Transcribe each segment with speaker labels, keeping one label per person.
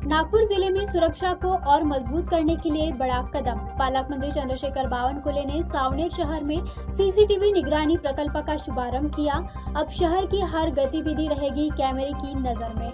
Speaker 1: नागपुर जिले में सुरक्षा को और मजबूत करने के लिए बड़ा कदम। पालक मंत्री चंद्रशेखर बावनकुले ने सावनेर शहर में सीसीटीवी निगरानी प्रकल्प का शुभारंभ किया। अब शहर की हर गतिविधि रहेगी कैमरे की नजर में।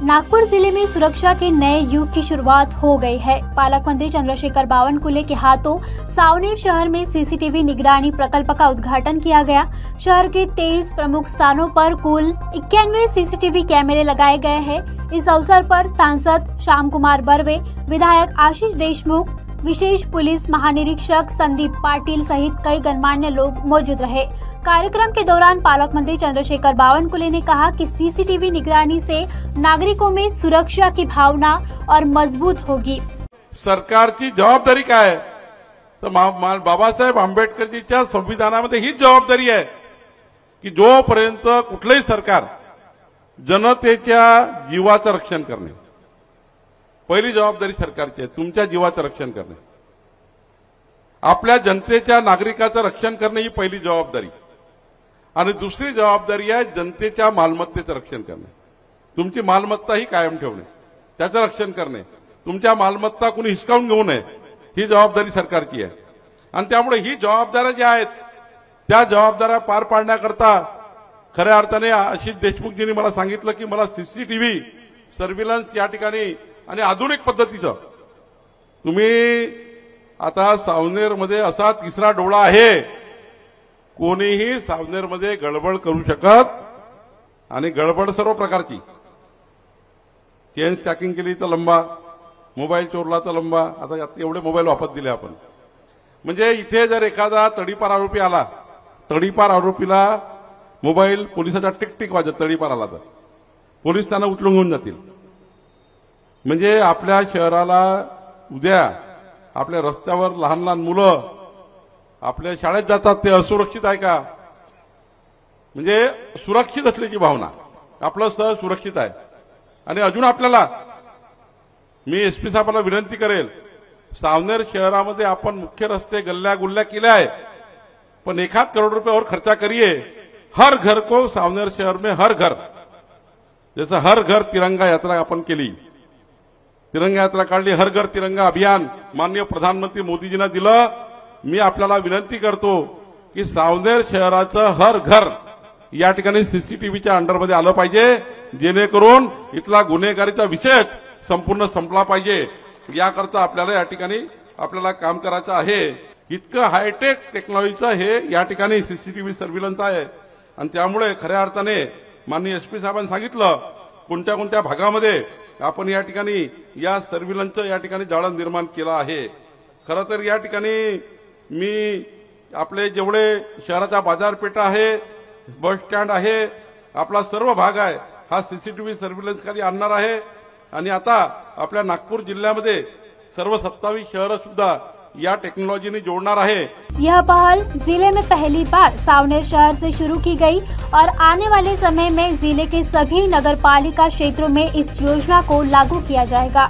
Speaker 1: नागपुर जिले में सुरक्षा के नए युग की शुरुआत हो गई है। पालक मंत्री चंद्रशेखर बावनकुले के हाथों सावनेर शहर में सीसीटीवी निगरानी प्रकल्प का उद्घाटन किया गया। शहर के 23 प्रमुख स्थानों पर कुल 91 सीसीटीवी कैमरे लगाए गए हैं। इस अवसर पर सांसद श्याम कुमार बर्वे, विधायक आशीष देशमुख, विशेष पुलिस महानिरीक्षक संदीप पाटिल सहित कई गणमान्य लोग मौजूद रहे। कार्यक्रम के दौरान पालक मंत्री चंद्रशेखर बावनकुले ने कहा कि सीसीटीवी निगरानी से नागरिकों में सुरक्षा की भावना और मजबूत होगी।
Speaker 2: सरकारची जबाबदारी काय आहे तर बाबासाहेब आंबेडकरजीच्या संविधानामध्ये ही जबाबदारी आहे की जोपर्यंत कुठलंही सरकार जनतेच्या जीवाचं रक्षण करणे, पहिली जबाबदारी सरकारची आहे। तुमच्या जीवाचं रक्षण करणे, आपल्या जनतेच्या नागरिकाचं रक्षण करणे ही पहिली जबाबदारी। आणि दुसरी जबाबदारी आहे जनतेच्या मालमत्तेचं रक्षण करणे। तुमची मालमत्ता ही कायम ठेवणे, त्याचं रक्षण करणे, तुमच्या मालमत्ता कोणी हिसकावून घेऊ नये ही जबाबदारी सरकारची आहे। आणि त्यामुळे ही जबाबदाऱ्या ज्या आहेत त्या जबाबदाऱ्या पार पाडण्याकरता खऱ्या अर्थाने आशीष देशमुखजींनी मला सांगितलं की मला सीसीटीव्ही सर्व्हिलन्स या ठिकाणी आणि आधुनिक पद्धतीचं तुम्ही आता सावनेरमध्ये असा तिसरा डोळा आहे, कोणीही सावनेरमध्ये गडबड करू शकत आणि गडबड सर्व प्रकारची, चेन स्टॅकिंग केली तर लंबा, मोबाईल चोरला तर लंबा। आता एवढे मोबाईल वापस दिले आपण, म्हणजे इथे जर एखादा तडीपार आरोपी आला, तडीपार आरोपीला मोबाईल पोलिसाचा टिकटिक वाजत तडीपार आला तर पोलीस त्यांना उचलून घेऊन जातील। म्हणजे आपल्या शहराला उद्या आपल्या रस्त्यावर लहान लहान मुलं आपल्या शाळेत जातात ते असुरक्षित आहे का? म्हणजे सुरक्षित असल्याची भावना, आपलं शहर सुरक्षित आहे। आणि अजून आपल्याला मी एसपी साहेबांना विनंती करेल, सावनेर शहरामध्ये आपण मुख्य रस्ते गल्ल्या गुल्ल्या केल्या आहे, पण 1 करोड़ रुपये और खर्चा करिए। हर घर को सावनेर शहर में हर घर, जैसे हर घर तिरंगा यात्रा अपन केली, तिरंगा यात्रा काढली, हर घर तिरंगा अभियान माननीय प्रधानमंत्री मोदीजींना दिलं। मी आपल्याला विनंती करतो की सावनेर शहराचं हर घर या ठिकाणी सीसीटीव्हीच्या अंडरमध्ये आलं पाहिजे, जेणेकरून इथला गुन्हेगारीचा विषय संपूर्ण संपला पाहिजे। याकरता आपल्याला या ठिकाणी आपल्याला काम करायचं आहे। इतकं हायटेक टेक्नॉलॉजीचं हे या ठिकाणी सीसीटीव्ही सर्व्हिलन्स आहे। आणि त्यामुळे खऱ्या अर्थाने माननीय एसपी साहेबांनी सांगितलं कोणत्या कोणत्या भागामध्ये आपण या ठिकाणी या सर्व्हिलन्सचं या ठिकाणी जाळं निर्माण केलं आहे। खरं तर या ठिकाणी मी आपले जेवढे शहराचा बाजारपेठ आहे, बस स्टँड आहे, आपला सर्व भाग आहे हा सीसीटीव्ही सर्व्हिलन्स खाली आणणार आहे। आणि आता आपल्या नागपूर जिल्ह्यामध्ये सर्व 27 शहरं सुद्धा या टेक्नोलॉजी ने जोड़ना है।
Speaker 1: यह पहल जिले में पहली बार सावनेर शहर से शुरू की गई और आने वाले समय में जिले के सभी नगरपालिका क्षेत्रों में इस योजना को लागू किया जाएगा।